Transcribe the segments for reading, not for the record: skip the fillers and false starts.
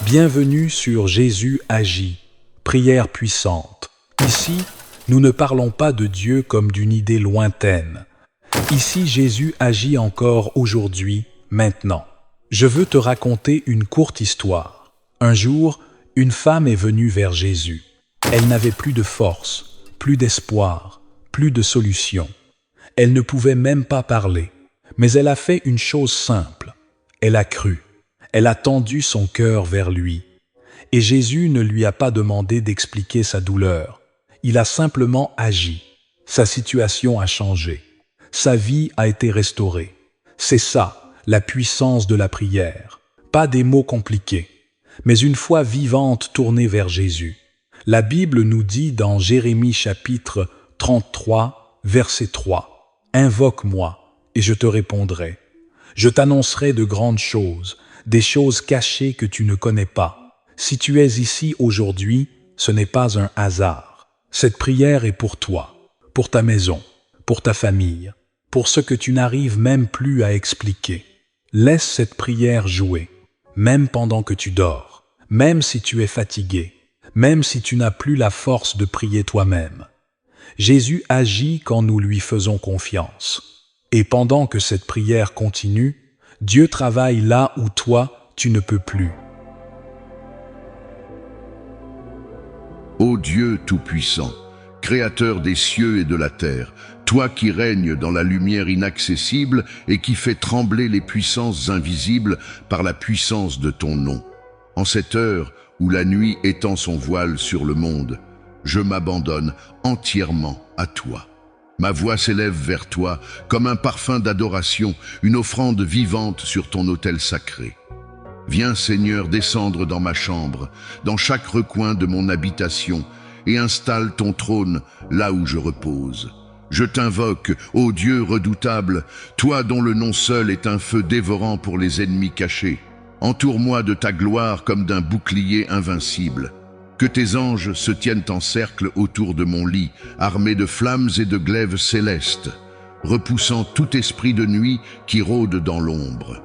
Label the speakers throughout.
Speaker 1: Bienvenue sur Jésus agit, prière puissante. Ici, nous ne parlons pas de Dieu comme d'une idée lointaine. Ici, Jésus agit encore aujourd'hui, maintenant. Je veux te raconter une courte histoire. Un jour, une femme est venue vers Jésus. Elle n'avait plus de force, plus d'espoir, plus de solution. Elle ne pouvait même pas parler. Mais elle a fait une chose simple. Elle a cru. Elle a tendu son cœur vers lui. Et Jésus ne lui a pas demandé d'expliquer sa douleur. Il a simplement agi. Sa situation a changé. Sa vie a été restaurée. C'est ça, la puissance de la prière. Pas des mots compliqués, mais une foi vivante tournée vers Jésus. La Bible nous dit dans Jérémie chapitre 33, verset 3, « Invoque-moi, et je te répondrai. Je t'annoncerai de grandes choses, des choses cachées que tu ne connais pas. Si tu es ici aujourd'hui, ce n'est pas un hasard. Cette prière est pour toi, pour ta maison, pour ta famille, pour ce que tu n'arrives même plus à expliquer. Laisse cette prière jouer, même pendant que tu dors, même si tu es fatigué, même si tu n'as plus la force de prier toi-même. Jésus agit quand nous lui faisons confiance. Et pendant que cette prière continue, Dieu travaille là où toi, tu ne peux plus.
Speaker 2: Ô Dieu Tout-Puissant, Créateur des cieux et de la terre, toi qui règnes dans la lumière inaccessible et qui fais trembler les puissances invisibles par la puissance de ton nom. En cette heure où la nuit étend son voile sur le monde, je m'abandonne entièrement à toi. Ma voix s'élève vers toi comme un parfum d'adoration, une offrande vivante sur ton autel sacré. Viens Seigneur descendre dans ma chambre, dans chaque recoin de mon habitation, et installe ton trône là où je repose. Je t'invoque, ô Dieu redoutable, toi dont le nom seul est un feu dévorant pour les ennemis cachés. Entoure-moi de ta gloire comme d'un bouclier invincible. Que tes anges se tiennent en cercle autour de mon lit, armés de flammes et de glaives célestes, repoussant tout esprit de nuit qui rôde dans l'ombre.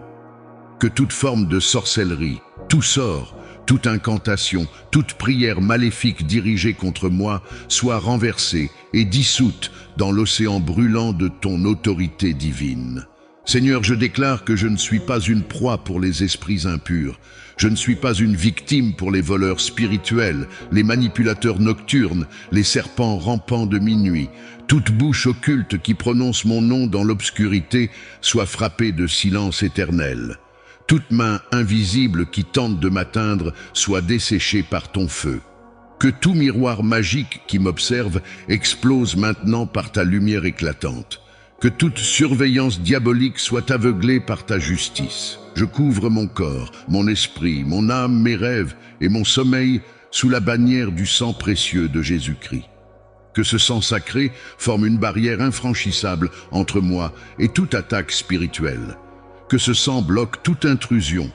Speaker 2: Que toute forme de sorcellerie, tout sort, toute incantation, toute prière maléfique dirigée contre moi soit renversée et dissoute dans l'océan brûlant de ton autorité divine. Seigneur, je déclare que je ne suis pas une proie pour les esprits impurs. Je ne suis pas une victime pour les voleurs spirituels, les manipulateurs nocturnes, les serpents rampants de minuit. Toute bouche occulte qui prononce mon nom dans l'obscurité soit frappée de silence éternel. Toute main invisible qui tente de m'atteindre soit desséchée par ton feu. Que tout miroir magique qui m'observe explose maintenant par ta lumière éclatante. Que toute surveillance diabolique soit aveuglée par ta justice. Je couvre mon corps, mon esprit, mon âme, mes rêves et mon sommeil sous la bannière du sang précieux de Jésus-Christ. Que ce sang sacré forme une barrière infranchissable entre moi et toute attaque spirituelle. Que ce sang bloque toute intrusion,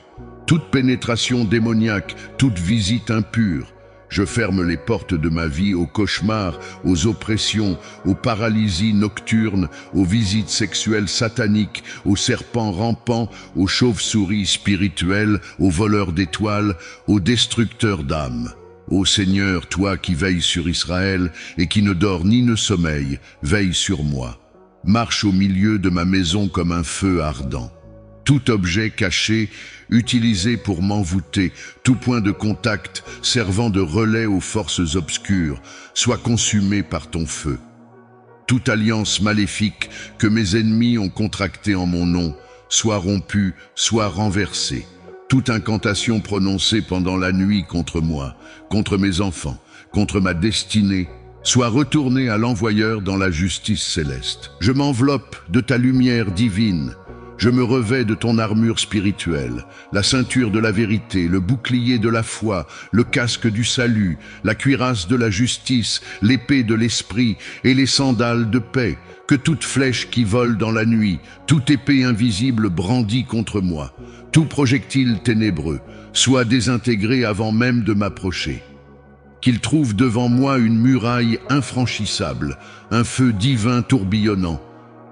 Speaker 2: toute pénétration démoniaque, toute visite impure. Je ferme les portes de ma vie aux cauchemars, aux oppressions, aux paralysies nocturnes, aux visites sexuelles sataniques, aux serpents rampants, aux chauves-souris spirituelles, aux voleurs d'étoiles, aux destructeurs d'âmes. Ô Seigneur, toi qui veilles sur Israël et qui ne dors ni ne sommeille, veille sur moi. Marche au milieu de ma maison comme un feu ardent. Tout objet caché, utilisé pour m'envoûter, tout point de contact servant de relais aux forces obscures, soit consumé par ton feu. Toute alliance maléfique que mes ennemis ont contractée en mon nom, soit rompue, soit renversée. Toute incantation prononcée pendant la nuit contre moi, contre mes enfants, contre ma destinée, soit retournée à l'envoyeur dans la justice céleste. Je m'enveloppe de ta lumière divine. Je me revais de ton armure spirituelle, la ceinture de la vérité, le bouclier de la foi, le casque du salut, la cuirasse de la justice, l'épée de l'esprit et les sandales de paix. Que toute flèche qui vole dans la nuit, toute épée invisible brandie contre moi, tout projectile ténébreux, soit désintégré avant même de m'approcher. Qu'il trouve devant moi une muraille infranchissable, un feu divin tourbillonnant,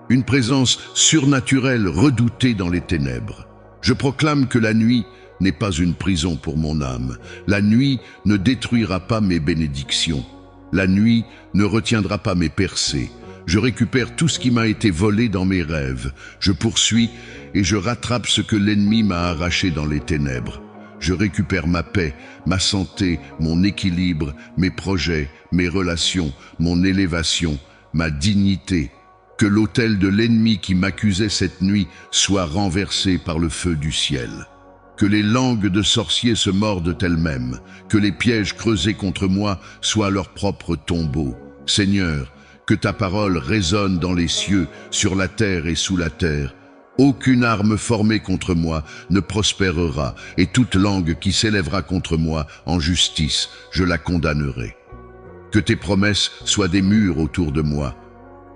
Speaker 2: une présence surnaturelle redoutée dans les ténèbres. Je proclame que la nuit n'est pas une prison pour mon âme. La nuit ne détruira pas mes bénédictions. La nuit ne retiendra pas mes percées. Je récupère tout ce qui m'a été volé dans mes rêves. Je poursuis et je rattrape ce que l'ennemi m'a arraché dans les ténèbres. Je récupère ma paix, ma santé, mon équilibre, mes projets, mes relations, mon élévation, ma dignité. Que l'autel de l'ennemi qui m'accusait cette nuit soit renversé par le feu du ciel. Que les langues de sorciers se mordent elles-mêmes, que les pièges creusés contre moi soient leur propre tombeau. Seigneur, que ta parole résonne dans les cieux, sur la terre et sous la terre. Aucune arme formée contre moi ne prospérera, et toute langue qui s'élèvera contre moi en justice, je la condamnerai. Que tes promesses soient des murs autour de moi,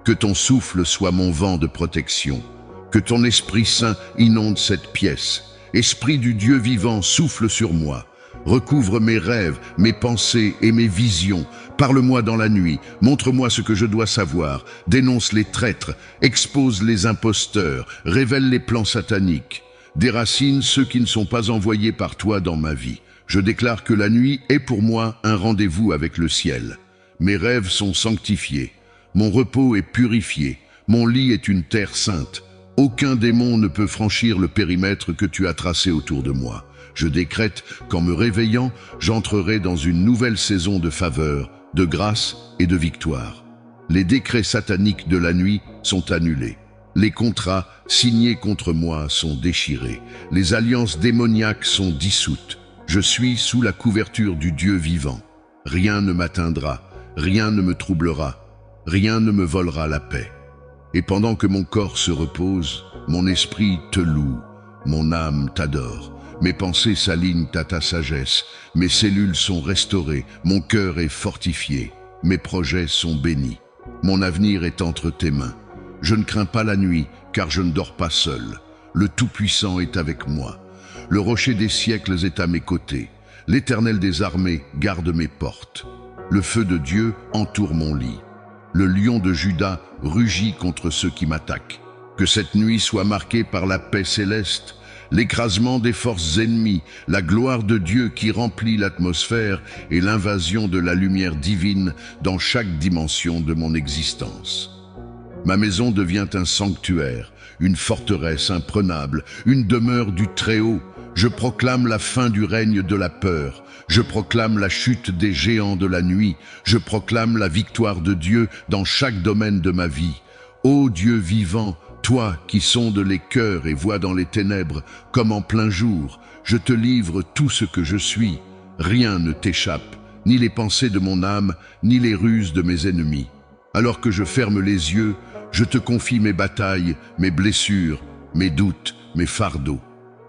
Speaker 2: que ton souffle soit mon vent de protection, que ton Esprit Saint inonde cette pièce. Esprit du Dieu vivant, souffle sur moi. Recouvre mes rêves, mes pensées et mes visions. Parle-moi dans la nuit, montre-moi ce que je dois savoir. Dénonce les traîtres, expose les imposteurs, révèle les plans sataniques. Déracine ceux qui ne sont pas envoyés par toi dans ma vie. Je déclare que la nuit est pour moi un rendez-vous avec le ciel. Mes rêves sont sanctifiés. Mon repos est purifié. Mon lit est une terre sainte. Aucun démon ne peut franchir le périmètre que tu as tracé autour de moi. Je décrète qu'en me réveillant, j'entrerai dans une nouvelle saison de faveur, de grâce et de victoire. Les décrets sataniques de la nuit sont annulés. Les contrats signés contre moi sont déchirés. Les alliances démoniaques sont dissoutes. Je suis sous la couverture du Dieu vivant. Rien ne m'atteindra, rien ne me troublera, rien ne me volera la paix. Et pendant que mon corps se repose, mon esprit te loue, mon âme t'adore. Mes pensées s'alignent à ta sagesse, mes cellules sont restaurées, mon cœur est fortifié, mes projets sont bénis. Mon avenir est entre tes mains. Je ne crains pas la nuit, car je ne dors pas seul. Le Tout-Puissant est avec moi. Le rocher des siècles est à mes côtés. L'Éternel des armées garde mes portes. Le feu de Dieu entoure mon lit. Le lion de Juda rugit contre ceux qui m'attaquent. Que cette nuit soit marquée par la paix céleste, l'écrasement des forces ennemies, la gloire de Dieu qui remplit l'atmosphère et l'invasion de la lumière divine dans chaque dimension de mon existence. Ma maison devient un sanctuaire, une forteresse imprenable, une demeure du Très-Haut. Je proclame la fin du règne de la peur. Je proclame la chute des géants de la nuit. Je proclame la victoire de Dieu dans chaque domaine de ma vie. Ô Dieu vivant, toi qui sondes les cœurs et vois dans les ténèbres, comme en plein jour, je te livre tout ce que je suis. Rien ne t'échappe, ni les pensées de mon âme, ni les ruses de mes ennemis. Alors que je ferme les yeux, je te confie mes batailles, mes blessures, mes doutes, mes fardeaux.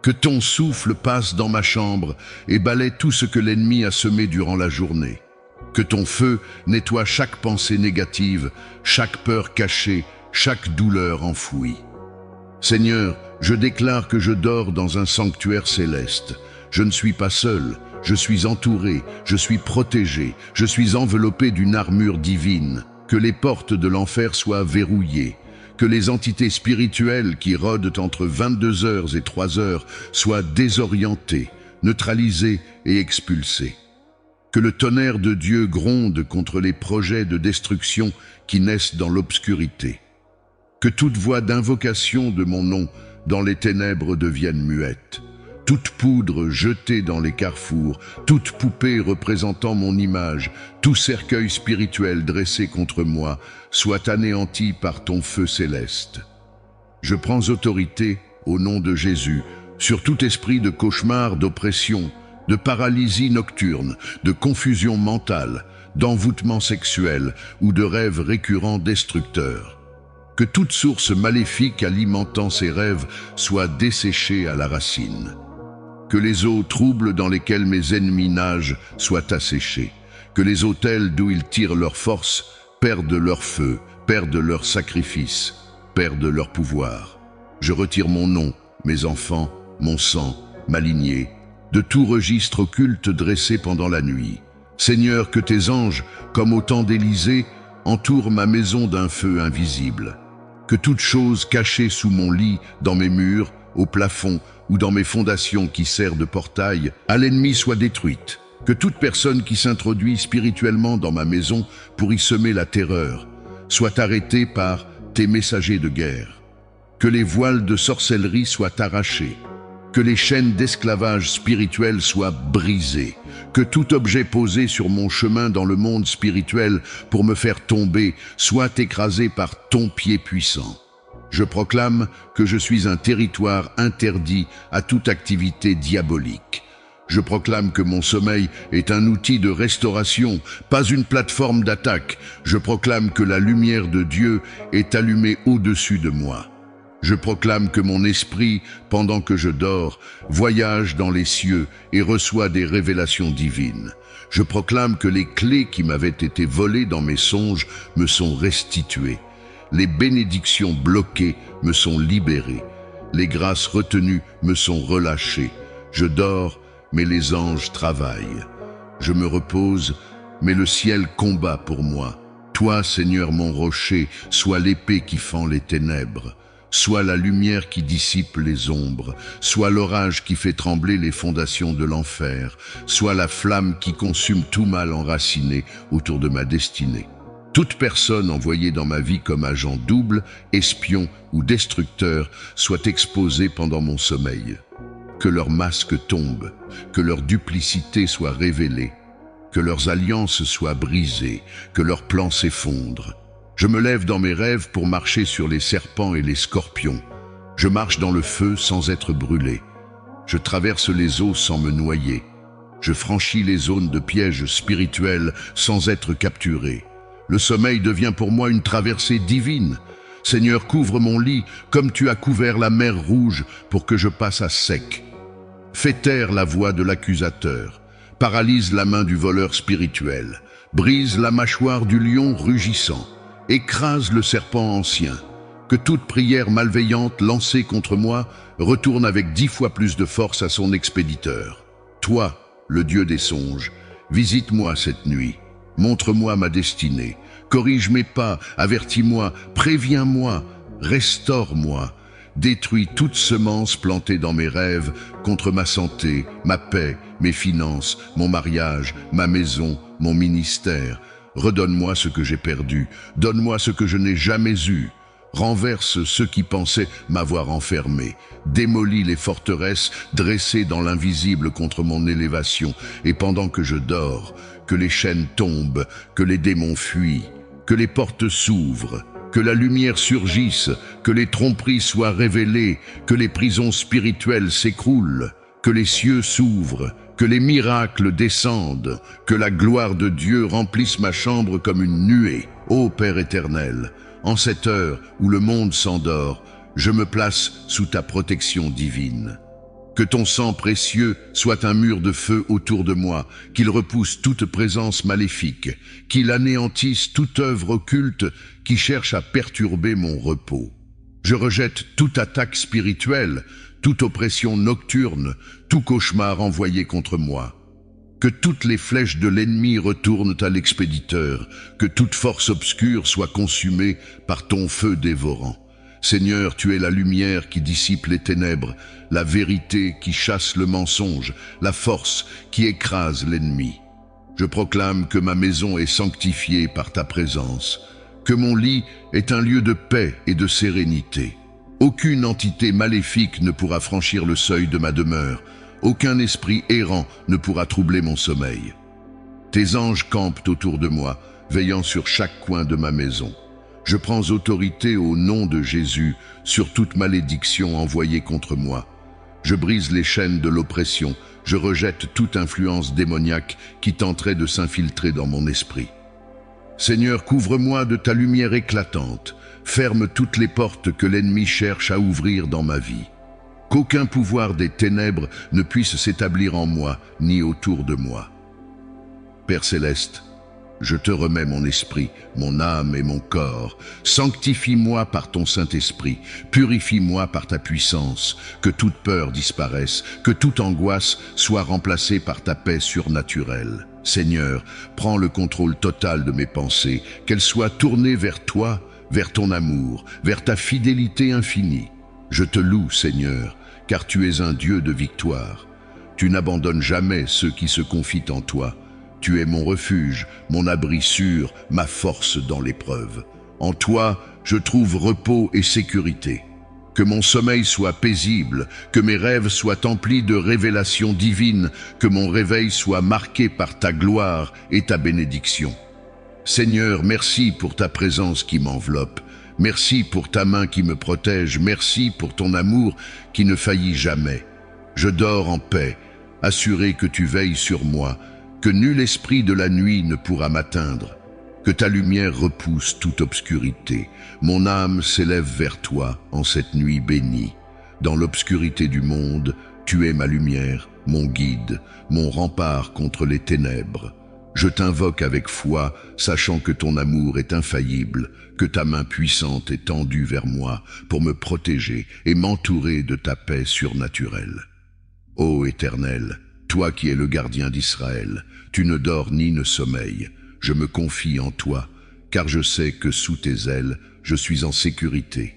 Speaker 2: Que ton souffle passe dans ma chambre et balaie tout ce que l'ennemi a semé durant la journée. Que ton feu nettoie chaque pensée négative, chaque peur cachée, chaque douleur enfouie. Seigneur, je déclare que je dors dans un sanctuaire céleste. Je ne suis pas seul, je suis entouré, je suis protégé, je suis enveloppé d'une armure divine. Que les portes de l'enfer soient verrouillées. Que les entités spirituelles qui rôdent entre 22 heures et 3 heures soient désorientées, neutralisées et expulsées. Que le tonnerre de Dieu gronde contre les projets de destruction qui naissent dans l'obscurité. Que toute voix d'invocation de mon nom dans les ténèbres devienne muette. Toute poudre jetée dans les carrefours, toute poupée représentant mon image, tout cercueil spirituel dressé contre moi, soit anéanti par ton feu céleste. Je prends autorité, au nom de Jésus, sur tout esprit de cauchemar, d'oppression, de paralysie nocturne, de confusion mentale, d'envoûtement sexuel ou de rêves récurrents destructeurs. Que toute source maléfique alimentant ces rêves soit desséchée à la racine. Que les eaux troubles dans lesquelles mes ennemis nagent soient asséchées. Que les autels d'où ils tirent leur force perdent leur feu, perdent leur sacrifice, perdent leur pouvoir. Je retire mon nom, mes enfants, mon sang, ma lignée, de tout registre occulte dressé pendant la nuit. Seigneur, que tes anges, comme au temps d'Élysée, entourent ma maison d'un feu invisible. Que toute chose cachée sous mon lit, dans mes murs, au plafond, ou dans mes fondations qui servent de portail à l'ennemi soit détruite. Que toute personne qui s'introduit spirituellement dans ma maison pour y semer la terreur soit arrêtée par tes messagers de guerre. Que les voiles de sorcellerie soient arrachés. Que les chaînes d'esclavage spirituel soient brisées. Que tout objet posé sur mon chemin dans le monde spirituel pour me faire tomber soit écrasé par ton pied puissant. Je proclame que je suis un territoire interdit à toute activité diabolique. Je proclame que mon sommeil est un outil de restauration, pas une plateforme d'attaque. Je proclame que la lumière de Dieu est allumée au-dessus de moi. Je proclame que mon esprit, pendant que je dors, voyage dans les cieux et reçoit des révélations divines. Je proclame que les clés qui m'avaient été volées dans mes songes me sont restituées. Les bénédictions bloquées me sont libérées. Les grâces retenues me sont relâchées. Je dors, mais les anges travaillent. Je me repose, mais le ciel combat pour moi. Toi, Seigneur mon rocher, sois l'épée qui fend les ténèbres. Sois la lumière qui dissipe les ombres, sois l'orage qui fait trembler les fondations de l'enfer, sois la flamme qui consume tout mal enraciné autour de ma destinée. Toute personne envoyée dans ma vie comme agent double, espion ou destructeur soit exposée pendant mon sommeil. Que leurs masques tombent, que leur duplicité soit révélée, que leurs alliances soient brisées, que leurs plans s'effondrent. Je me lève dans mes rêves pour marcher sur les serpents et les scorpions. Je marche dans le feu sans être brûlé. Je traverse les eaux sans me noyer. Je franchis les zones de pièges spirituels sans être capturé. Le sommeil devient pour moi une traversée divine. Seigneur, couvre mon lit comme tu as couvert la mer Rouge pour que je passe à sec. Fais taire la voix de l'accusateur. Paralyse la main du voleur spirituel. Brise la mâchoire du lion rugissant. Écrase le serpent ancien. Que toute prière malveillante lancée contre moi retourne avec 10 fois plus de force à son expéditeur. Toi, le Dieu des songes, visite-moi cette nuit. Montre-moi ma destinée. Corrige mes pas, avertis-moi, préviens-moi, restaure-moi. Détruis toute semence plantée dans mes rêves contre ma santé, ma paix, mes finances, mon mariage, ma maison, mon ministère. Redonne-moi ce que j'ai perdu, donne-moi ce que je n'ai jamais eu. Renverse ceux qui pensaient m'avoir enfermé. Démolis les forteresses dressées dans l'invisible contre mon élévation. Et pendant que je dors, que les chaînes tombent, que les démons fuient, que les portes s'ouvrent, que la lumière surgisse, que les tromperies soient révélées, que les prisons spirituelles s'écroulent, que les cieux s'ouvrent, que les miracles descendent, que la gloire de Dieu remplisse ma chambre comme une nuée. Ô Père éternel, en cette heure où le monde s'endort, je me place sous ta protection divine. Que ton sang précieux soit un mur de feu autour de moi, qu'il repousse toute présence maléfique, qu'il anéantisse toute œuvre occulte qui cherche à perturber mon repos. Je rejette toute attaque spirituelle, toute oppression nocturne, tout cauchemar envoyé contre moi. Que toutes les flèches de l'ennemi retournent à l'expéditeur, que toute force obscure soit consumée par ton feu dévorant. Seigneur, tu es la lumière qui dissipe les ténèbres, la vérité qui chasse le mensonge, la force qui écrase l'ennemi. Je proclame que ma maison est sanctifiée par ta présence, que mon lit est un lieu de paix et de sérénité. Aucune entité maléfique ne pourra franchir le seuil de ma demeure. Aucun esprit errant ne pourra troubler mon sommeil. Tes anges campent autour de moi, veillant sur chaque coin de ma maison. Je prends autorité au nom de Jésus sur toute malédiction envoyée contre moi. Je brise les chaînes de l'oppression. Je rejette toute influence démoniaque qui tenterait de s'infiltrer dans mon esprit. Seigneur, couvre-moi de ta lumière éclatante. Ferme toutes les portes que l'ennemi cherche à ouvrir dans ma vie. Qu'aucun pouvoir des ténèbres ne puisse s'établir en moi, ni autour de moi. Père céleste, je te remets mon esprit, mon âme et mon corps. Sanctifie-moi par ton Saint-Esprit, purifie-moi par ta puissance, que toute peur disparaisse, que toute angoisse soit remplacée par ta paix surnaturelle. Seigneur, prends le contrôle total de mes pensées, qu'elles soient tournées vers toi, vers ton amour, vers ta fidélité infinie. Je te loue, Seigneur, car tu es un Dieu de victoire. Tu n'abandonnes jamais ceux qui se confient en toi. Tu es mon refuge, mon abri sûr, ma force dans l'épreuve. En toi, je trouve repos et sécurité. Que mon sommeil soit paisible, que mes rêves soient emplis de révélations divines, que mon réveil soit marqué par ta gloire et ta bénédiction. Seigneur, merci pour ta présence qui m'enveloppe. Merci pour ta main qui me protège. Merci pour ton amour qui ne faillit jamais. Je dors en paix, assuré que tu veilles sur moi, que nul esprit de la nuit ne pourra m'atteindre. Que ta lumière repousse toute obscurité. Mon âme s'élève vers toi en cette nuit bénie. Dans l'obscurité du monde, tu es ma lumière, mon guide, mon rempart contre les ténèbres. Je t'invoque avec foi, sachant que ton amour est infaillible, que ta main puissante est tendue vers moi pour me protéger et m'entourer de ta paix surnaturelle. Ô Éternel, toi qui es le gardien d'Israël, tu ne dors ni ne sommeilles. Je me confie en toi, car je sais que sous tes ailes, je suis en sécurité.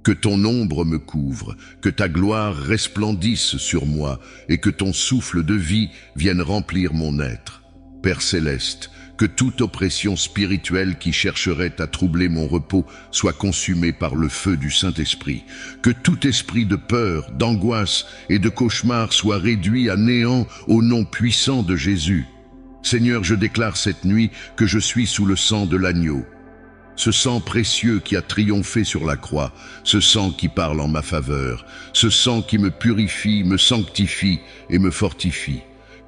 Speaker 2: Que ton ombre me couvre, que ta gloire resplendisse sur moi et que ton souffle de vie vienne remplir mon être. Père céleste, que toute oppression spirituelle qui chercherait à troubler mon repos soit consumée par le feu du Saint-Esprit. Que tout esprit de peur, d'angoisse et de cauchemar soit réduit à néant au nom puissant de Jésus. Seigneur, je déclare cette nuit que je suis sous le sang de l'agneau. Ce sang précieux qui a triomphé sur la croix, ce sang qui parle en ma faveur, ce sang qui me purifie, me sanctifie et me fortifie.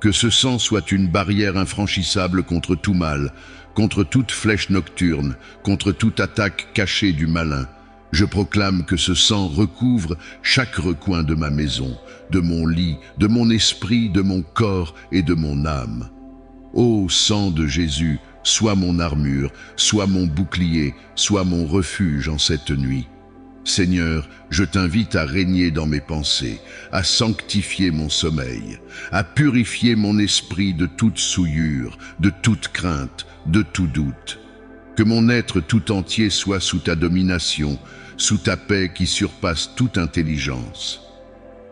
Speaker 2: Que ce sang soit une barrière infranchissable contre tout mal, contre toute flèche nocturne, contre toute attaque cachée du malin. Je proclame que ce sang recouvre chaque recoin de ma maison, de mon lit, de mon esprit, de mon corps et de mon âme. Ô sang de Jésus, sois mon armure, sois mon bouclier, sois mon refuge en cette nuit. Seigneur, je t'invite à régner dans mes pensées, à sanctifier mon sommeil, à purifier mon esprit de toute souillure, de toute crainte, de tout doute. Que mon être tout entier soit sous ta domination, sous ta paix qui surpasse toute intelligence.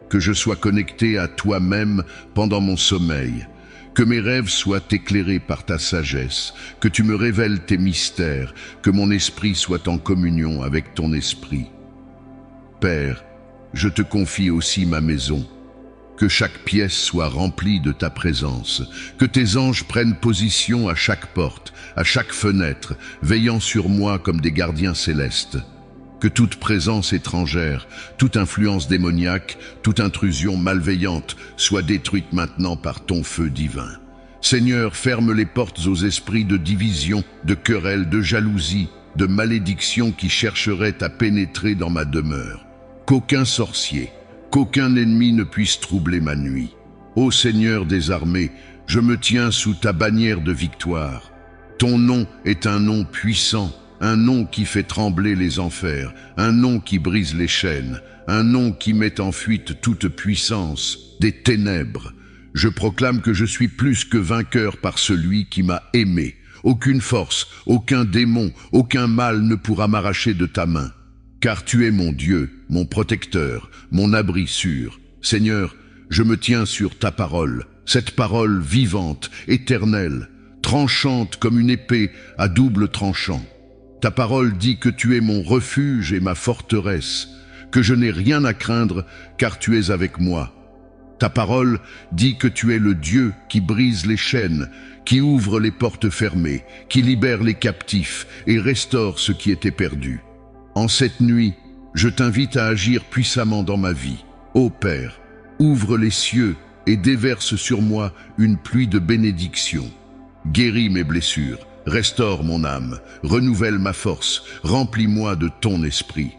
Speaker 2: Que je sois connecté à toi-même pendant mon sommeil, que mes rêves soient éclairés par ta sagesse, que tu me révèles tes mystères, que mon esprit soit en communion avec ton esprit. Père, je te confie aussi ma maison. Que chaque pièce soit remplie de ta présence, que tes anges prennent position à chaque porte, à chaque fenêtre, veillant sur moi comme des gardiens célestes. Que toute présence étrangère, toute influence démoniaque, toute intrusion malveillante soit détruite maintenant par ton feu divin. Seigneur, ferme les portes aux esprits de division, de querelle, de jalousie, de malédiction qui chercheraient à pénétrer dans ma demeure. Qu'aucun sorcier, qu'aucun ennemi ne puisse troubler ma nuit. Ô Seigneur des armées, je me tiens sous ta bannière de victoire. Ton nom est un nom puissant, un nom qui fait trembler les enfers, un nom qui brise les chaînes, un nom qui met en fuite toute puissance, des ténèbres. Je proclame que je suis plus que vainqueur par celui qui m'a aimé. Aucune force, aucun démon, aucun mal ne pourra m'arracher de ta main. Car tu es mon Dieu, mon protecteur, mon abri sûr. Seigneur, je me tiens sur ta parole, cette parole vivante, éternelle, tranchante comme une épée à double tranchant. Ta parole dit que tu es mon refuge et ma forteresse, que je n'ai rien à craindre car tu es avec moi. Ta parole dit que tu es le Dieu qui brise les chaînes, qui ouvre les portes fermées, qui libère les captifs et restaure ce qui était perdu. En cette nuit, je t'invite à agir puissamment dans ma vie. Ô Père, ouvre les cieux et déverse sur moi une pluie de bénédictions. Guéris mes blessures, restaure mon âme, renouvelle ma force, remplis-moi de ton esprit.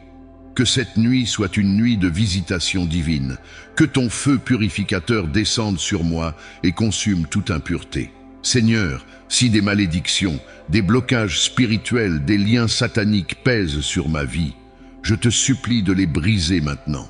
Speaker 2: Que cette nuit soit une nuit de visitation divine, que ton feu purificateur descende sur moi et consume toute impureté. Seigneur, si des malédictions, des blocages spirituels, des liens sataniques pèsent sur ma vie, je te supplie de les briser maintenant.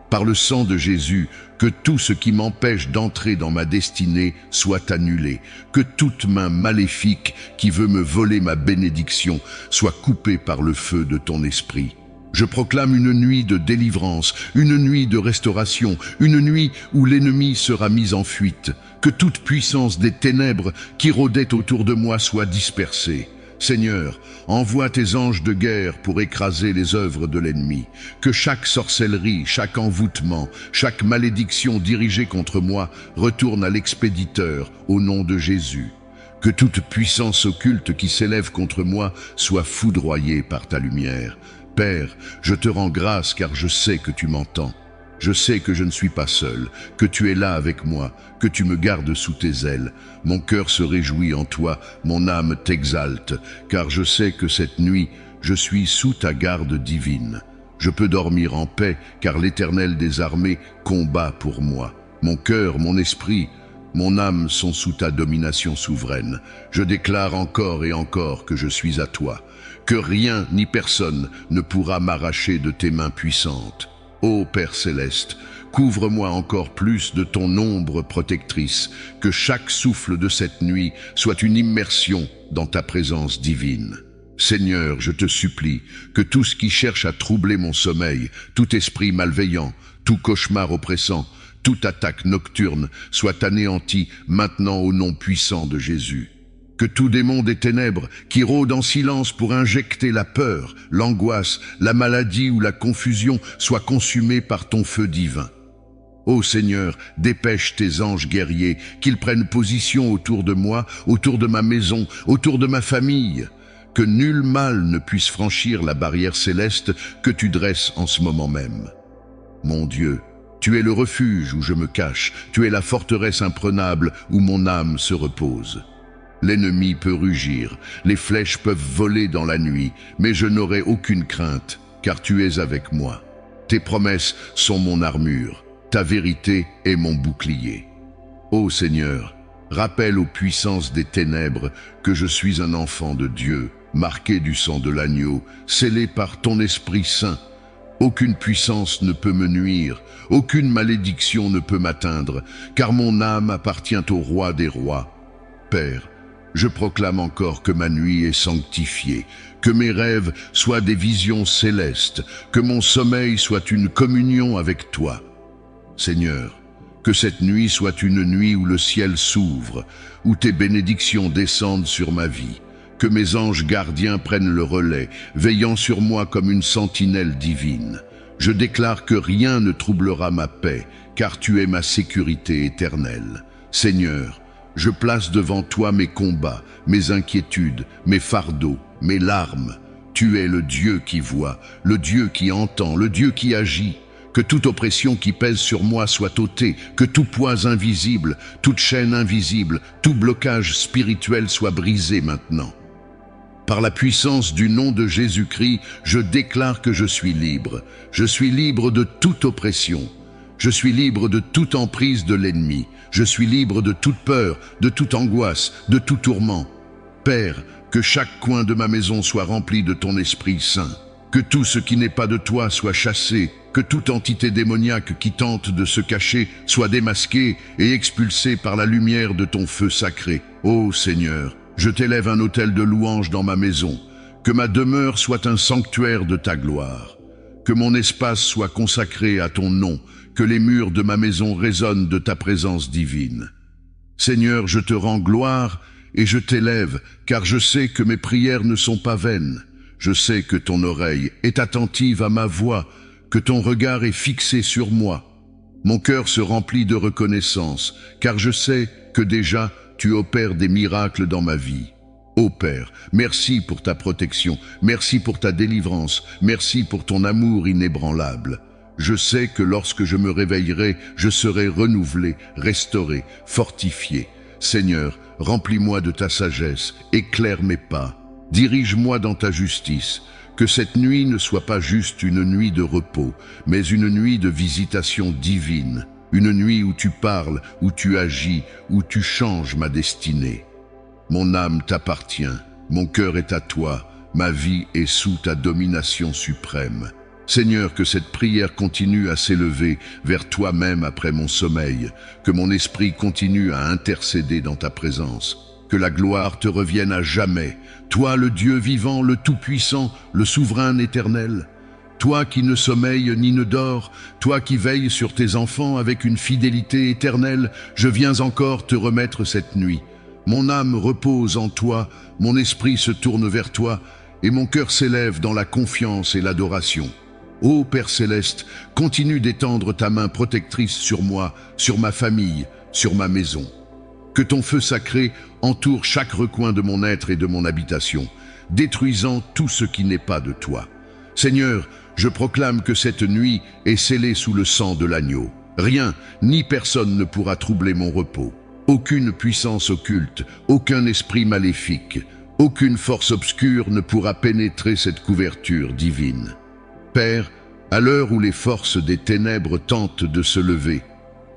Speaker 2: Par le sang de Jésus, que tout ce qui m'empêche d'entrer dans ma destinée soit annulé, que toute main maléfique qui veut me voler ma bénédiction soit coupée par le feu de ton esprit. Je proclame une nuit de délivrance, une nuit de restauration, une nuit où l'ennemi sera mis en fuite, que toute puissance des ténèbres qui rôdait autour de moi soit dispersée. Seigneur, envoie tes anges de guerre pour écraser les œuvres de l'ennemi, que chaque sorcellerie, chaque envoûtement, chaque malédiction dirigée contre moi retourne à l'expéditeur au nom de Jésus. Que toute puissance occulte qui s'élève contre moi soit foudroyée par ta lumière. Père, je te rends grâce car je sais que tu m'entends. Je sais que je ne suis pas seul, que tu es là avec moi, que tu me gardes sous tes ailes. Mon cœur se réjouit en toi, mon âme t'exalte, car je sais que cette nuit, je suis sous ta garde divine. Je peux dormir en paix, car l'Éternel des armées combat pour moi. Mon cœur, mon esprit, mon âme sont sous ta domination souveraine. Je déclare encore et encore que je suis à toi, que rien ni personne ne pourra m'arracher de tes mains puissantes. Ô Père céleste, couvre-moi encore plus de ton ombre protectrice, que chaque souffle de cette nuit soit une immersion dans ta présence divine. Seigneur, je te supplie que tout ce qui cherche à troubler mon sommeil, tout esprit malveillant, tout cauchemar oppressant, toute attaque nocturne soit anéanti maintenant au nom puissant de Jésus. Que tout démon des ténèbres qui rôde en silence pour injecter la peur, l'angoisse, la maladie ou la confusion soit consumé par ton feu divin. Ô Seigneur, dépêche tes anges guerriers, qu'ils prennent position autour de moi, autour de ma maison, autour de ma famille. Que nul mal ne puisse franchir la barrière céleste que tu dresses en ce moment même. Mon Dieu, tu es le refuge où je me cache, tu es la forteresse imprenable où mon âme se repose. L'ennemi peut rugir, les flèches peuvent voler dans la nuit, mais je n'aurai aucune crainte, car tu es avec moi. Tes promesses sont mon armure, ta vérité est mon bouclier. Ô Seigneur, rappelle aux puissances des ténèbres que je suis un enfant de Dieu, marqué du sang de l'agneau, scellé par ton Esprit Saint. Aucune puissance ne peut me nuire, aucune malédiction ne peut m'atteindre, car mon âme appartient au Roi des rois. Père, je proclame encore que ma nuit est sanctifiée, que mes rêves soient des visions célestes, que mon sommeil soit une communion avec toi. Seigneur, que cette nuit soit une nuit où le ciel s'ouvre, où tes bénédictions descendent sur ma vie, que mes anges gardiens prennent le relais, veillant sur moi comme une sentinelle divine. Je déclare que rien ne troublera ma paix, car tu es ma sécurité éternelle. Seigneur, je place devant toi mes combats, mes inquiétudes, mes fardeaux, mes larmes. Tu es le Dieu qui voit, le Dieu qui entend, le Dieu qui agit. Que toute oppression qui pèse sur moi soit ôtée, que tout poids invisible, toute chaîne invisible, tout blocage spirituel soit brisé maintenant. Par la puissance du nom de Jésus-Christ, je déclare que je suis libre. Je suis libre de toute oppression. Je suis libre de toute emprise de l'ennemi. Je suis libre de toute peur, de toute angoisse, de tout tourment. Père, que chaque coin de ma maison soit rempli de ton Esprit Saint. Que tout ce qui n'est pas de toi soit chassé. Que toute entité démoniaque qui tente de se cacher soit démasquée et expulsée par la lumière de ton feu sacré. Ô Seigneur, je t'élève un autel de louange dans ma maison. Que ma demeure soit un sanctuaire de ta gloire. Que mon espace soit consacré à ton nom, que les murs de ma maison résonnent de ta présence divine. Seigneur, je te rends gloire et je t'élève, car je sais que mes prières ne sont pas vaines. Je sais que ton oreille est attentive à ma voix, que ton regard est fixé sur moi. Mon cœur se remplit de reconnaissance, car je sais que déjà tu opères des miracles dans ma vie. Ô Père, merci pour ta protection, merci pour ta délivrance, merci pour ton amour inébranlable. Je sais que lorsque je me réveillerai, je serai renouvelé, restauré, fortifié. Seigneur, remplis-moi de ta sagesse, éclaire mes pas, dirige-moi dans ta justice. Que cette nuit ne soit pas juste une nuit de repos, mais une nuit de visitation divine, une nuit où tu parles, où tu agis, où tu changes ma destinée. Mon âme t'appartient, mon cœur est à toi, ma vie est sous ta domination suprême. Seigneur, que cette prière continue à s'élever vers toi-même après mon sommeil, que mon esprit continue à intercéder dans ta présence, que la gloire te revienne à jamais, toi le Dieu vivant, le Tout-Puissant, le Souverain éternel. Toi qui ne sommeilles ni ne dors, toi qui veilles sur tes enfants avec une fidélité éternelle, je viens encore te remettre cette nuit. Mon âme repose en toi, mon esprit se tourne vers toi, et mon cœur s'élève dans la confiance et l'adoration. Ô Père céleste, continue d'étendre ta main protectrice sur moi, sur ma famille, sur ma maison. Que ton feu sacré entoure chaque recoin de mon être et de mon habitation, détruisant tout ce qui n'est pas de toi. Seigneur, je proclame que cette nuit est scellée sous le sang de l'agneau. Rien, ni personne ne pourra troubler mon repos. Aucune puissance occulte, aucun esprit maléfique, aucune force obscure ne pourra pénétrer cette couverture divine. Père, à l'heure où les forces des ténèbres tentent de se lever,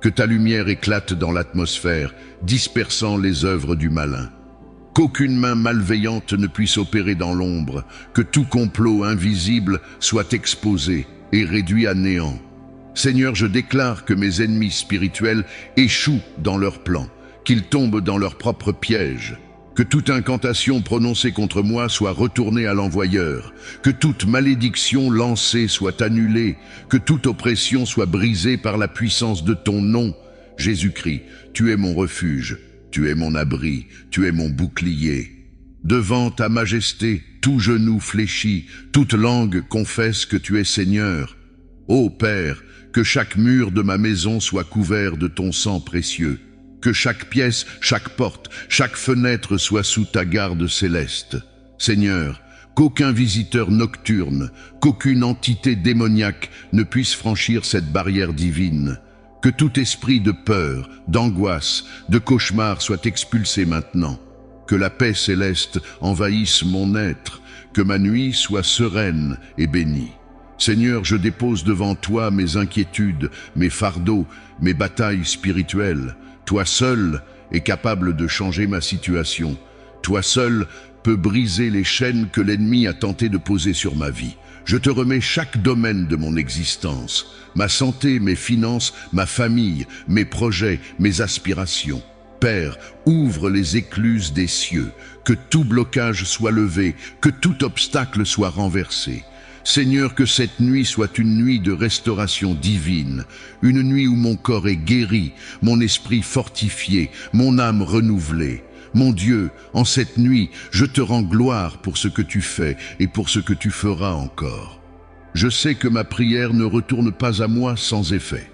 Speaker 2: que ta lumière éclate dans l'atmosphère, dispersant les œuvres du malin. Qu'aucune main malveillante ne puisse opérer dans l'ombre, que tout complot invisible soit exposé et réduit à néant. Seigneur, je déclare que mes ennemis spirituels échouent dans leurs plans, qu'ils tombent dans leurs propres pièges, que toute incantation prononcée contre moi soit retournée à l'envoyeur, que toute malédiction lancée soit annulée, que toute oppression soit brisée par la puissance de ton nom. Jésus-Christ, tu es mon refuge. Tu es mon abri, tu es mon bouclier. Devant ta majesté, tout genou fléchit, toute langue confesse que tu es Seigneur. Ô Père, que chaque mur de ma maison soit couvert de ton sang précieux, que chaque pièce, chaque porte, chaque fenêtre soit sous ta garde céleste. Seigneur, qu'aucun visiteur nocturne, qu'aucune entité démoniaque ne puisse franchir cette barrière divine. Que tout esprit de peur, d'angoisse, de cauchemar soit expulsé maintenant. Que la paix céleste envahisse mon être, que ma nuit soit sereine et bénie. Seigneur, je dépose devant toi mes inquiétudes, mes fardeaux, mes batailles spirituelles. Toi seul es capable de changer ma situation. Toi seul peux briser les chaînes que l'ennemi a tenté de poser sur ma vie. Je te remets chaque domaine de mon existence, ma santé, mes finances, ma famille, mes projets, mes aspirations. Père, ouvre les écluses des cieux, que tout blocage soit levé, que tout obstacle soit renversé. Seigneur, que cette nuit soit une nuit de restauration divine, une nuit où mon corps est guéri, mon esprit fortifié, mon âme renouvelée. Mon Dieu, en cette nuit, je te rends gloire pour ce que tu fais et pour ce que tu feras encore. Je sais que ma prière ne retourne pas à moi sans effet.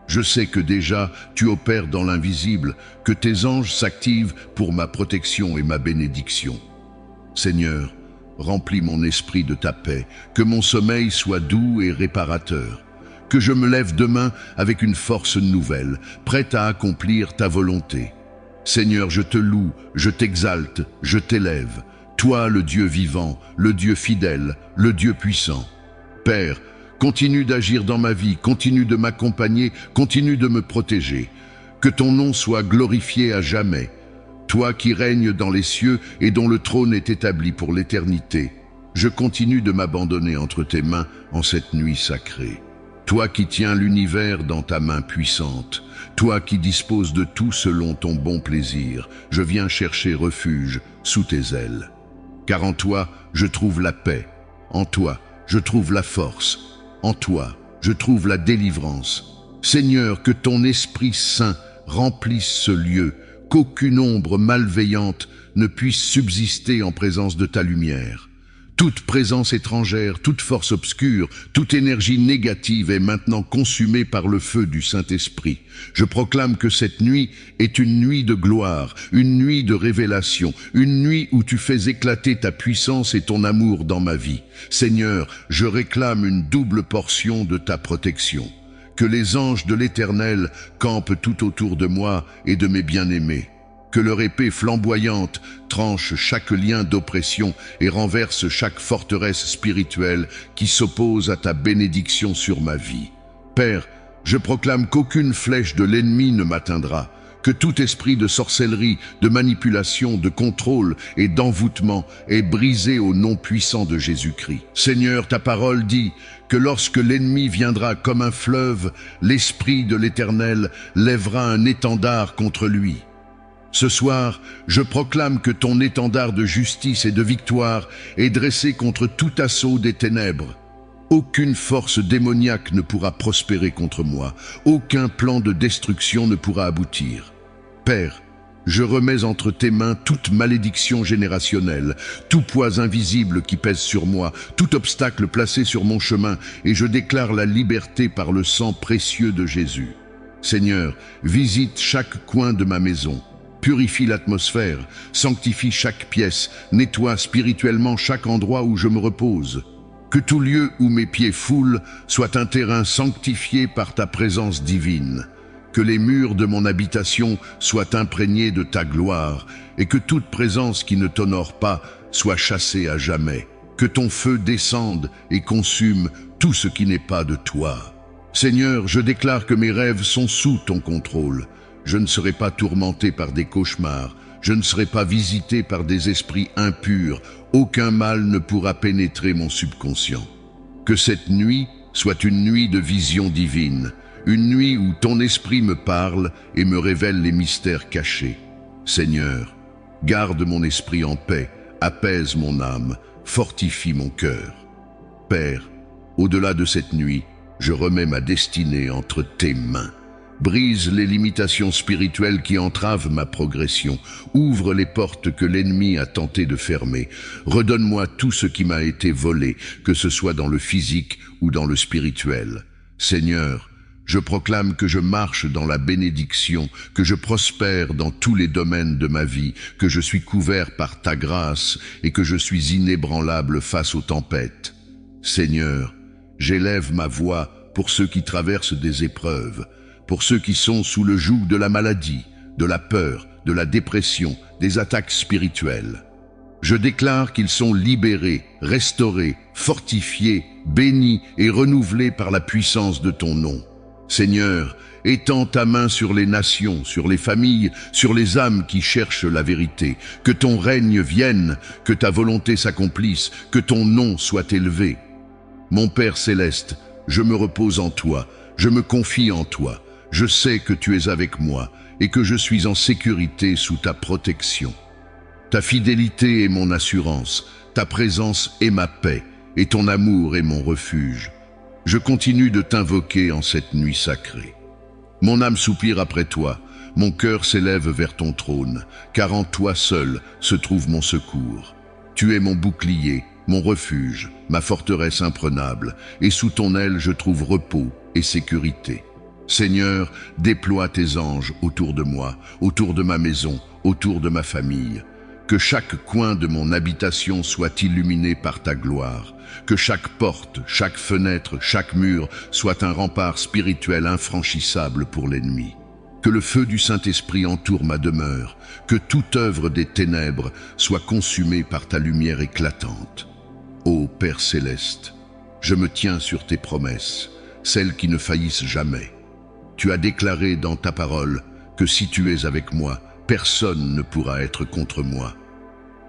Speaker 2: Je sais que déjà tu opères dans l'invisible, que tes anges s'activent pour ma protection et ma bénédiction. Seigneur, remplis mon esprit de ta paix, que mon sommeil soit doux et réparateur, que je me lève demain avec une force nouvelle, prête à accomplir ta volonté. Seigneur, je te loue, je t'exalte, je t'élève, toi le Dieu vivant, le Dieu fidèle, le Dieu puissant. Père, continue d'agir dans ma vie, continue de m'accompagner, continue de me protéger. Que ton nom soit glorifié à jamais. Toi qui règnes dans les cieux et dont le trône est établi pour l'éternité, je continue de m'abandonner entre tes mains en cette nuit sacrée. Toi qui tiens l'univers dans ta main puissante, toi qui disposes de tout selon ton bon plaisir, je viens chercher refuge sous tes ailes. Car en toi, je trouve la paix, en toi, je trouve la force, en toi, je trouve la délivrance. Seigneur, que ton Esprit Saint remplisse ce lieu, qu'aucune ombre malveillante ne puisse subsister en présence de ta lumière. Toute présence étrangère, toute force obscure, toute énergie négative est maintenant consumée par le feu du Saint-Esprit. Je proclame que cette nuit est une nuit de gloire, une nuit de révélation, une nuit où tu fais éclater ta puissance et ton amour dans ma vie. Seigneur, je réclame une double portion de ta protection. Que les anges de l'Éternel campent tout autour de moi et de mes bien-aimés. Que leur épée flamboyante tranche chaque lien d'oppression et renverse chaque forteresse spirituelle qui s'oppose à ta bénédiction sur ma vie. Père, je proclame qu'aucune flèche de l'ennemi ne m'atteindra, que tout esprit de sorcellerie, de manipulation, de contrôle et d'envoûtement est brisé au nom puissant de Jésus-Christ. Seigneur, ta parole dit que lorsque l'ennemi viendra comme un fleuve, l'Esprit de l'Éternel lèvera un étendard contre lui. Ce soir, je proclame que ton étendard de justice et de victoire est dressé contre tout assaut des ténèbres. Aucune force démoniaque ne pourra prospérer contre moi. Aucun plan de destruction ne pourra aboutir. Père, je remets entre tes mains toute malédiction générationnelle, tout poids invisible qui pèse sur moi, tout obstacle placé sur mon chemin, et je déclare la liberté par le sang précieux de Jésus. Seigneur, visite chaque coin de ma maison. Purifie l'atmosphère, sanctifie chaque pièce, nettoie spirituellement chaque endroit où je me repose. Que tout lieu où mes pieds foulent soit un terrain sanctifié par ta présence divine. Que les murs de mon habitation soient imprégnés de ta gloire, et que toute présence qui ne t'honore pas soit chassée à jamais. Que ton feu descende et consume tout ce qui n'est pas de toi. Seigneur, je déclare que mes rêves sont sous ton contrôle. Je ne serai pas tourmenté par des cauchemars. Je ne serai pas visité par des esprits impurs. Aucun mal ne pourra pénétrer mon subconscient. Que cette nuit soit une nuit de vision divine, une nuit où ton esprit me parle et me révèle les mystères cachés. Seigneur, garde mon esprit en paix, apaise mon âme, fortifie mon cœur. Père, au-delà de cette nuit, je remets ma destinée entre tes mains. Brise les limitations spirituelles qui entravent ma progression. Ouvre les portes que l'ennemi a tenté de fermer. Redonne-moi tout ce qui m'a été volé, que ce soit dans le physique ou dans le spirituel. Seigneur, je proclame que je marche dans la bénédiction, que je prospère dans tous les domaines de ma vie, que je suis couvert par ta grâce et que je suis inébranlable face aux tempêtes. Seigneur, j'élève ma voix pour ceux qui traversent des épreuves, pour ceux qui sont sous le joug de la maladie, de la peur, de la dépression, des attaques spirituelles. Je déclare qu'ils sont libérés, restaurés, fortifiés, bénis et renouvelés par la puissance de ton nom. Seigneur, étends ta main sur les nations, sur les familles, sur les âmes qui cherchent la vérité. Que ton règne vienne, que ta volonté s'accomplisse, que ton nom soit élevé. Mon Père céleste, je me repose en toi, je me confie en toi. Je sais que tu es avec moi et que je suis en sécurité sous ta protection. Ta fidélité est mon assurance, ta présence est ma paix et ton amour est mon refuge. Je continue de t'invoquer en cette nuit sacrée. Mon âme soupire après toi, mon cœur s'élève vers ton trône, car en toi seul se trouve mon secours. Tu es mon bouclier, mon refuge, ma forteresse imprenable, et sous ton aile je trouve repos et sécurité. Seigneur, déploie tes anges autour de moi, autour de ma maison, autour de ma famille. Que chaque coin de mon habitation soit illuminé par ta gloire. Que chaque porte, chaque fenêtre, chaque mur soit un rempart spirituel infranchissable pour l'ennemi. Que le feu du Saint-Esprit entoure ma demeure. Que toute œuvre des ténèbres soit consumée par ta lumière éclatante. Ô Père céleste, je me tiens sur tes promesses, celles qui ne faillissent jamais. Tu as déclaré dans ta parole que si tu es avec moi, personne ne pourra être contre moi.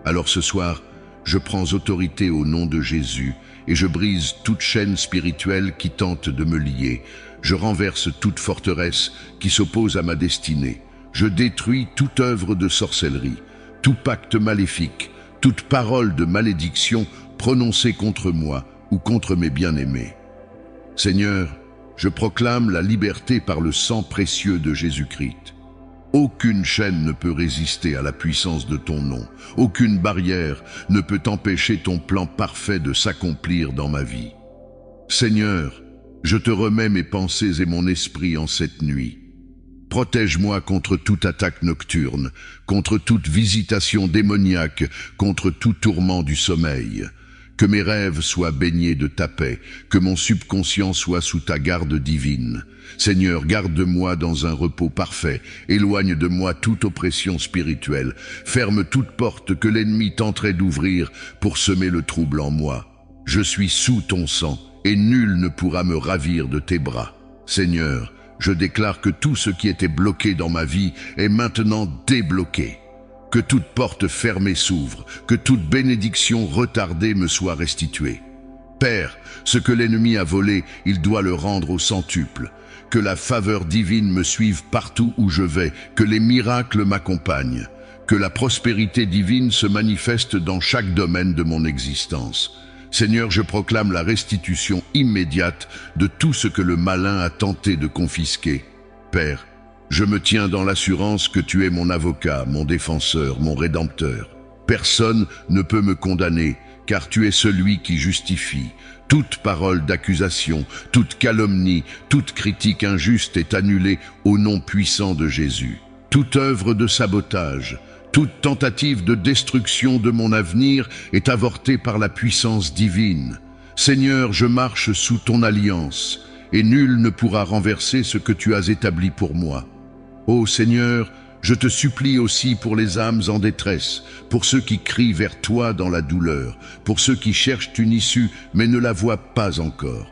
Speaker 2: Alors ce soir, je prends autorité au nom de Jésus et je brise toute chaîne spirituelle qui tente de me lier. Je renverse toute forteresse qui s'oppose à ma destinée. Je détruis toute œuvre de sorcellerie, tout pacte maléfique, toute parole de malédiction prononcée contre moi ou contre mes bien-aimés. Seigneur, je proclame la liberté par le sang précieux de Jésus-Christ. Aucune chaîne ne peut résister à la puissance de ton nom. Aucune barrière ne peut empêcher ton plan parfait de s'accomplir dans ma vie. Seigneur, je te remets mes pensées et mon esprit en cette nuit. Protège-moi contre toute attaque nocturne, contre toute visitation démoniaque, contre tout tourment du sommeil. Que mes rêves soient baignés de ta paix, que mon subconscient soit sous ta garde divine. Seigneur, garde-moi dans un repos parfait, éloigne de moi toute oppression spirituelle, ferme toute porte que l'ennemi tenterait d'ouvrir pour semer le trouble en moi. Je suis sous ton sang, et nul ne pourra me ravir de tes bras. Seigneur, je déclare que tout ce qui était bloqué dans ma vie est maintenant débloqué. Que toute porte fermée s'ouvre, que toute bénédiction retardée me soit restituée. Père, ce que l'ennemi a volé, il doit le rendre au centuple. Que la faveur divine me suive partout où je vais, que les miracles m'accompagnent. Que la prospérité divine se manifeste dans chaque domaine de mon existence. Seigneur, je proclame la restitution immédiate de tout ce que le malin a tenté de confisquer. Père, je me tiens dans l'assurance que tu es mon avocat, mon défenseur, mon rédempteur. Personne ne peut me condamner, car tu es celui qui justifie. Toute parole d'accusation, toute calomnie, toute critique injuste est annulée au nom puissant de Jésus. Toute œuvre de sabotage, toute tentative de destruction de mon avenir est avortée par la puissance divine. Seigneur, je marche sous ton alliance, et nul ne pourra renverser ce que tu as établi pour moi. Ô Seigneur, je te supplie aussi pour les âmes en détresse, pour ceux qui crient vers toi dans la douleur, pour ceux qui cherchent une issue mais ne la voient pas encore.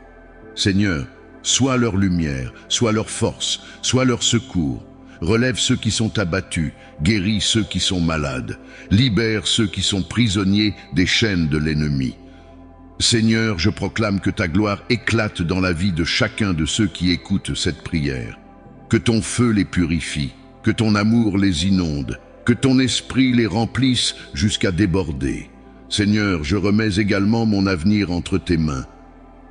Speaker 2: Seigneur, sois leur lumière, sois leur force, sois leur secours. Relève ceux qui sont abattus, guéris ceux qui sont malades, libère ceux qui sont prisonniers des chaînes de l'ennemi. Seigneur, je proclame que ta gloire éclate dans la vie de chacun de ceux qui écoutent cette prière. Que ton feu les purifie, que ton amour les inonde, que ton esprit les remplisse jusqu'à déborder. Seigneur, je remets également mon avenir entre tes mains.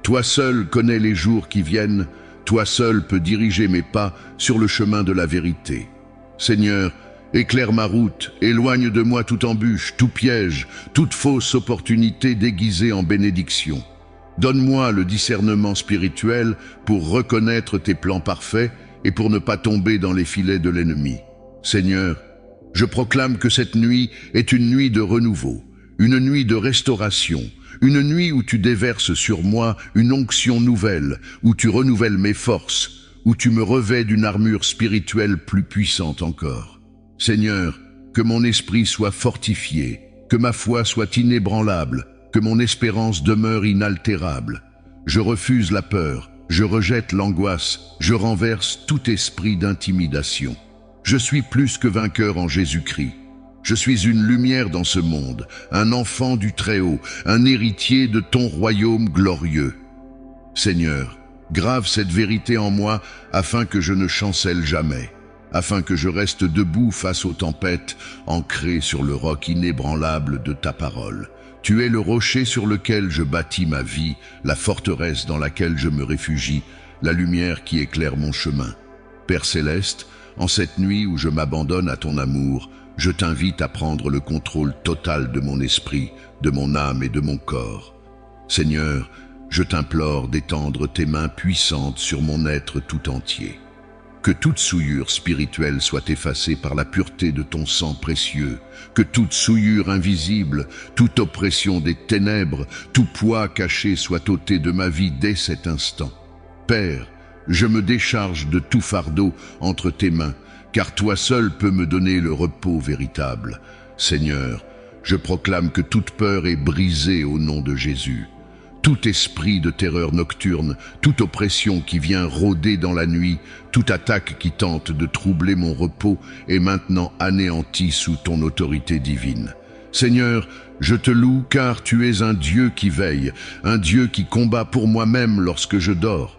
Speaker 2: Toi seul connais les jours qui viennent, toi seul peux diriger mes pas sur le chemin de la vérité. Seigneur, éclaire ma route, éloigne de moi toute embûche, tout piège, toute fausse opportunité déguisée en bénédiction. Donne-moi le discernement spirituel pour reconnaître tes plans parfaits et pour ne pas tomber dans les filets de l'ennemi. Seigneur, je proclame que cette nuit est une nuit de renouveau, une nuit de restauration, une nuit où tu déverses sur moi une onction nouvelle, où tu renouvelles mes forces, où tu me revêts d'une armure spirituelle plus puissante encore. Seigneur, que mon esprit soit fortifié, que ma foi soit inébranlable, que mon espérance demeure inaltérable. Je refuse la peur, je rejette l'angoisse, je renverse tout esprit d'intimidation. Je suis plus que vainqueur en Jésus-Christ. Je suis une lumière dans ce monde, un enfant du Très-Haut, un héritier de ton royaume glorieux. Seigneur, grave cette vérité en moi afin que je ne chancelle jamais, afin que je reste debout face aux tempêtes, ancré sur le roc inébranlable de ta parole. Tu es le rocher sur lequel je bâtis ma vie, la forteresse dans laquelle je me réfugie, la lumière qui éclaire mon chemin. Père céleste, en cette nuit où je m'abandonne à ton amour, je t'invite à prendre le contrôle total de mon esprit, de mon âme et de mon corps. Seigneur, je t'implore d'étendre tes mains puissantes sur mon être tout entier. Que toute souillure spirituelle soit effacée par la pureté de ton sang précieux, que toute souillure invisible, toute oppression des ténèbres, tout poids caché soit ôté de ma vie dès cet instant. Père, je me décharge de tout fardeau entre tes mains, car toi seul peux me donner le repos véritable. Seigneur, je proclame que toute peur est brisée au nom de Jésus. Tout esprit de terreur nocturne, toute oppression qui vient rôder dans la nuit, toute attaque qui tente de troubler mon repos est maintenant anéantie sous ton autorité divine. Seigneur, je te loue car tu es un Dieu qui veille, un Dieu qui combat pour moi-même lorsque je dors.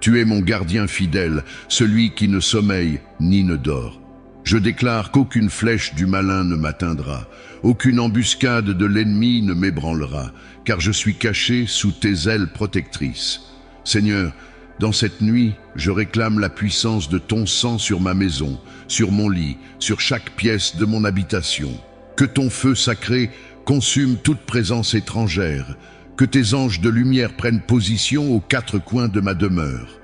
Speaker 2: Tu es mon gardien fidèle, celui qui ne sommeille ni ne dort. Je déclare qu'aucune flèche du malin ne m'atteindra, aucune embuscade de l'ennemi ne m'ébranlera, car je suis caché sous tes ailes protectrices. Seigneur, dans cette nuit, je réclame la puissance de ton sang sur ma maison, sur mon lit, sur chaque pièce de mon habitation. Que ton feu sacré consume toute présence étrangère, que tes anges de lumière prennent position aux quatre coins de ma demeure.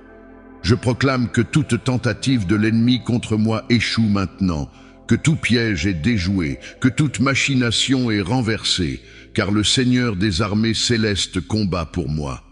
Speaker 2: Je proclame que toute tentative de l'ennemi contre moi échoue maintenant, que tout piège est déjoué, que toute machination est renversée, car le Seigneur des armées célestes combat pour moi.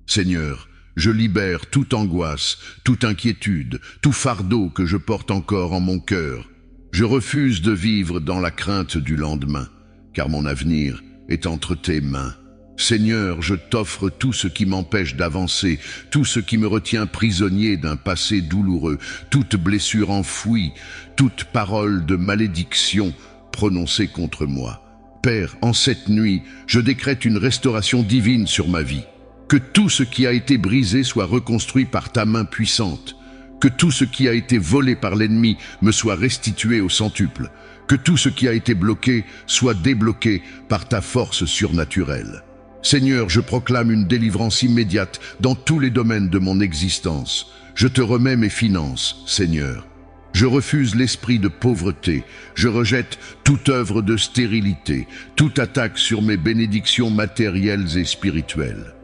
Speaker 2: Seigneur, je libère toute angoisse, toute inquiétude, tout fardeau que je porte encore en mon cœur. Je refuse de vivre dans la crainte du lendemain, car mon avenir est entre tes mains. Seigneur, je t'offre tout ce qui m'empêche d'avancer, tout ce qui me retient prisonnier d'un passé douloureux, toute blessure enfouie, toute parole de malédiction prononcée contre moi. Père, en cette nuit, je décrète une restauration divine sur ma vie. Que tout ce qui a été brisé soit reconstruit par ta main puissante. Que tout ce qui a été volé par l'ennemi me soit restitué au centuple. Que tout ce qui a été bloqué soit débloqué par ta force surnaturelle. Seigneur, je proclame une délivrance immédiate dans tous les domaines de mon existence. Je te remets mes finances, Seigneur. Je refuse l'esprit de pauvreté. Je rejette toute œuvre de stérilité, toute attaque sur mes bénédictions matérielles et spirituelles.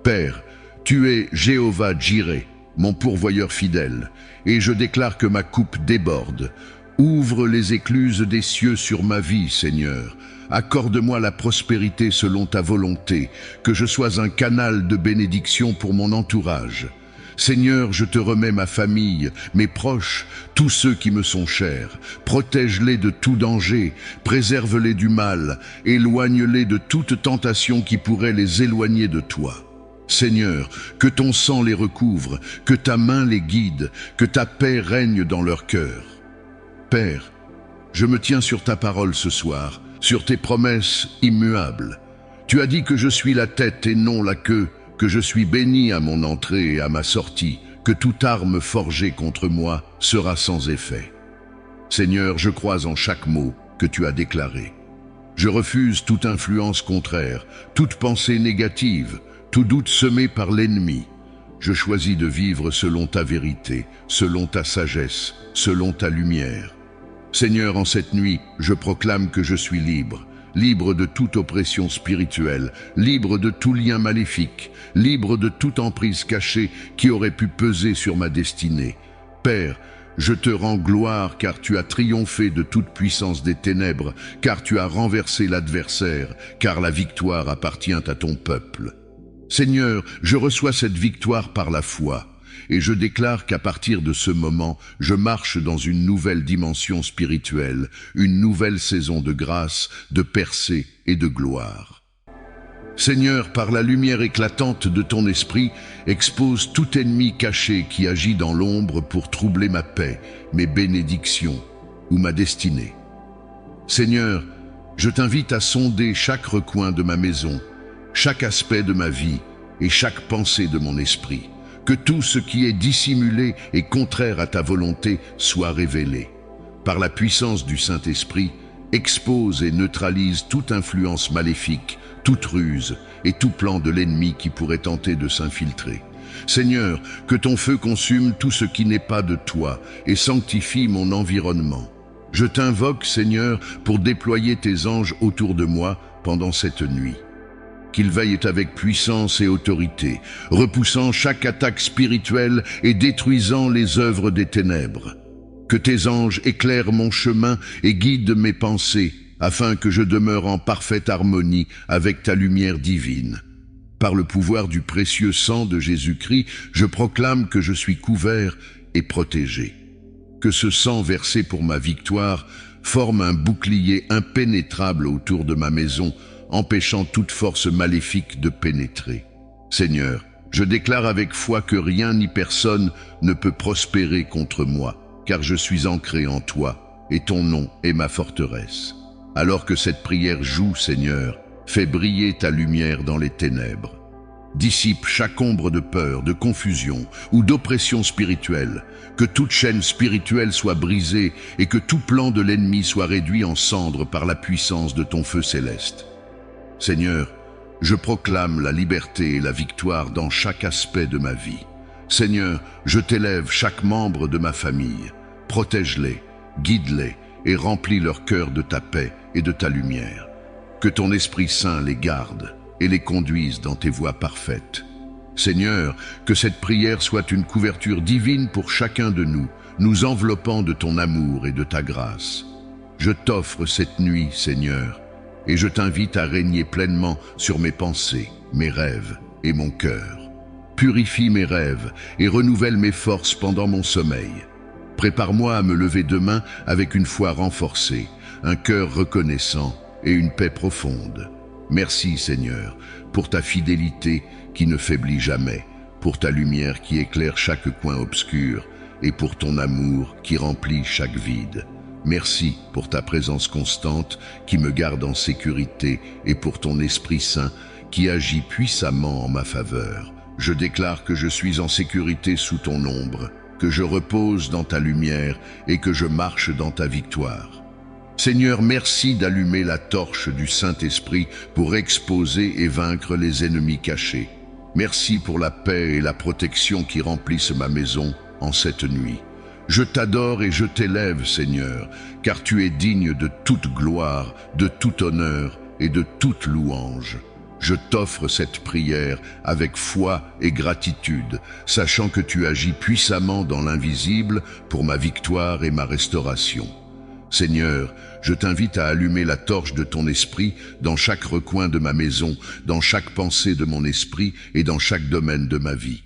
Speaker 2: Père, tu es Jéhovah Jireh, mon pourvoyeur fidèle, et je déclare que ma coupe déborde. Ouvre les écluses des cieux sur ma vie, Seigneur. Accorde-moi la prospérité selon ta volonté, que je sois un canal de bénédiction pour mon entourage. Seigneur, je te remets ma famille, mes proches, tous ceux qui me sont chers. Protège-les de tout danger, préserve-les du mal, éloigne-les de toute tentation qui pourrait les éloigner de toi. Seigneur, que ton sang les recouvre, que ta main les guide, que ta paix règne dans leur cœur. Père, je me tiens sur ta parole ce soir, sur tes promesses immuables. Tu as dit que je suis la tête et non la queue, que je suis béni à mon entrée et à ma sortie, que toute arme forgée contre moi sera sans effet. Seigneur, je crois en chaque mot que tu as déclaré. Je refuse toute influence contraire, toute pensée négative, tout doute semé par l'ennemi. Je choisis de vivre selon ta vérité, selon ta sagesse, selon ta lumière. Seigneur, en cette nuit, je proclame que je suis libre, libre de toute oppression spirituelle, libre de tout lien maléfique, libre de toute emprise cachée qui aurait pu peser sur ma destinée. Père, je te rends gloire car tu as triomphé de toute puissance des ténèbres, car tu as renversé l'adversaire, car la victoire appartient à ton peuple. Seigneur, je reçois cette victoire par la foi. Et je déclare qu'à partir de ce moment, je marche dans une nouvelle dimension spirituelle, une nouvelle saison de grâce, de percée et de gloire. Seigneur, par la lumière éclatante de ton esprit, expose tout ennemi caché qui agit dans l'ombre pour troubler ma paix, mes bénédictions ou ma destinée. Seigneur, je t'invite à sonder chaque recoin de ma maison, chaque aspect de ma vie et chaque pensée de mon esprit. Que tout ce qui est dissimulé et contraire à ta volonté soit révélé. Par la puissance du Saint-Esprit, expose et neutralise toute influence maléfique, toute ruse et tout plan de l'ennemi qui pourrait tenter de s'infiltrer. Seigneur, que ton feu consume tout ce qui n'est pas de toi et sanctifie mon environnement. Je t'invoque, Seigneur, pour déployer tes anges autour de moi pendant cette nuit. Qu'ils veillent avec puissance et autorité, repoussant chaque attaque spirituelle et détruisant les œuvres des ténèbres. Que tes anges éclairent mon chemin et guident mes pensées, afin que je demeure en parfaite harmonie avec ta lumière divine. Par le pouvoir du précieux sang de Jésus-Christ, je proclame que je suis couvert et protégé. Que ce sang versé pour ma victoire forme un bouclier impénétrable autour de ma maison, empêchant toute force maléfique de pénétrer. Seigneur, je déclare avec foi que rien ni personne ne peut prospérer contre moi, car je suis ancré en toi, et ton nom est ma forteresse. Alors que cette prière joue, Seigneur, fais briller ta lumière dans les ténèbres. Dissipe chaque ombre de peur, de confusion ou d'oppression spirituelle, que toute chaîne spirituelle soit brisée et que tout plan de l'ennemi soit réduit en cendres par la puissance de ton feu céleste. Seigneur, je proclame la liberté et la victoire dans chaque aspect de ma vie. Seigneur, je t'élève chaque membre de ma famille. Protège-les, guide-les et remplis leur cœur de ta paix et de ta lumière. Que ton Esprit Saint les garde et les conduise dans tes voies parfaites. Seigneur, que cette prière soit une couverture divine pour chacun de nous, nous enveloppant de ton amour et de ta grâce. Je t'offre cette nuit, Seigneur, et je t'invite à régner pleinement sur mes pensées, mes rêves et mon cœur. Purifie mes rêves et renouvelle mes forces pendant mon sommeil. Prépare-moi à me lever demain avec une foi renforcée, un cœur reconnaissant et une paix profonde. Merci, Seigneur, pour ta fidélité qui ne faiblit jamais, pour ta lumière qui éclaire chaque coin obscur et pour ton amour qui remplit chaque vide. Merci pour ta présence constante qui me garde en sécurité et pour ton Esprit Saint qui agit puissamment en ma faveur. Je déclare que je suis en sécurité sous ton ombre, que je repose dans ta lumière et que je marche dans ta victoire. Seigneur, merci d'allumer la torche du Saint-Esprit pour exposer et vaincre les ennemis cachés. Merci pour la paix et la protection qui remplissent ma maison en cette nuit. Je t'adore et je t'élève, Seigneur, car tu es digne de toute gloire, de tout honneur et de toute louange. Je t'offre cette prière avec foi et gratitude, sachant que tu agis puissamment dans l'invisible pour ma victoire et ma restauration. Seigneur, je t'invite à allumer la torche de ton esprit dans chaque recoin de ma maison, dans chaque pensée de mon esprit et dans chaque domaine de ma vie.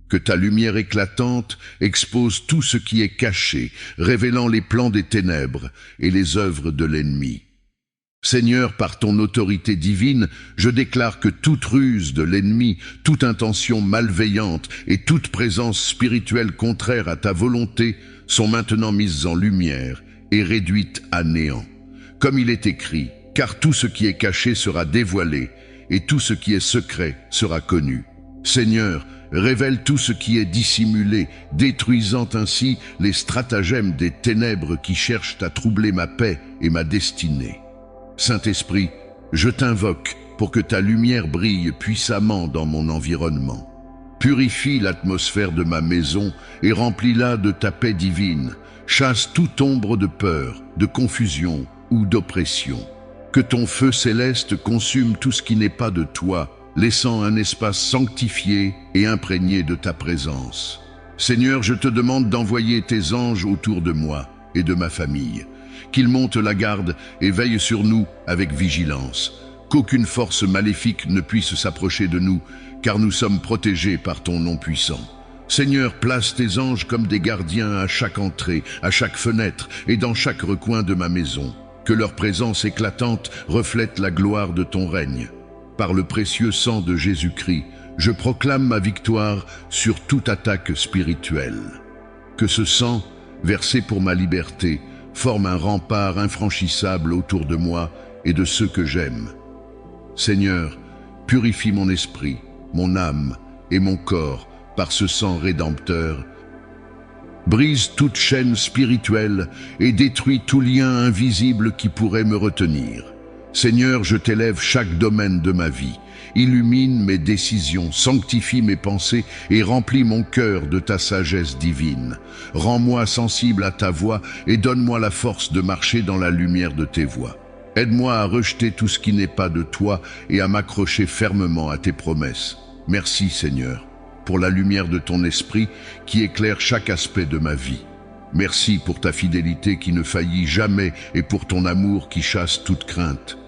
Speaker 2: Que ta lumière éclatante expose tout ce qui est caché, révélant les plans des ténèbres et les œuvres de l'ennemi. Seigneur, par ton autorité divine, je déclare que toute ruse de l'ennemi, toute intention malveillante et toute présence spirituelle contraire à ta volonté sont maintenant mises en lumière et réduites à néant. Comme il est écrit, car tout ce qui est caché sera dévoilé et tout ce qui est secret sera connu. Seigneur, révèle tout ce qui est dissimulé, détruisant ainsi les stratagèmes des ténèbres qui cherchent à troubler ma paix et ma destinée. Saint-Esprit, je t'invoque pour que ta lumière brille puissamment dans mon environnement. Purifie l'atmosphère de ma maison et remplis-la de ta paix divine. Chasse toute ombre de peur, de confusion ou d'oppression. Que ton feu céleste consume tout ce qui n'est pas de toi, laissant un espace sanctifié et imprégné de ta présence. Seigneur, je te demande d'envoyer tes anges autour de moi et de ma famille, qu'ils montent la garde et veillent sur nous avec vigilance, qu'aucune force maléfique ne puisse s'approcher de nous, car nous sommes protégés par ton nom puissant. Seigneur, place tes anges comme des gardiens à chaque entrée, à chaque fenêtre et dans chaque recoin de ma maison. Que leur présence éclatante reflète la gloire de ton règne. Par le précieux sang de Jésus-Christ, je proclame ma victoire sur toute attaque spirituelle. Que ce sang, versé pour ma liberté, forme un rempart infranchissable autour de moi et de ceux que j'aime. Seigneur, purifie mon esprit, mon âme et mon corps par ce sang rédempteur. Brise toute chaîne spirituelle et détruis tout lien invisible qui pourrait me retenir. Seigneur, je t'élève chaque domaine de ma vie. Illumine mes décisions, sanctifie mes pensées et remplis mon cœur de ta sagesse divine. Rends-moi sensible à ta voix et donne-moi la force de marcher dans la lumière de tes voies. Aide-moi à rejeter tout ce qui n'est pas de toi et à m'accrocher fermement à tes promesses. Merci, Seigneur, pour la lumière de ton esprit qui éclaire chaque aspect de ma vie. Merci pour ta fidélité qui ne faillit jamais et pour ton amour qui chasse toute crainte.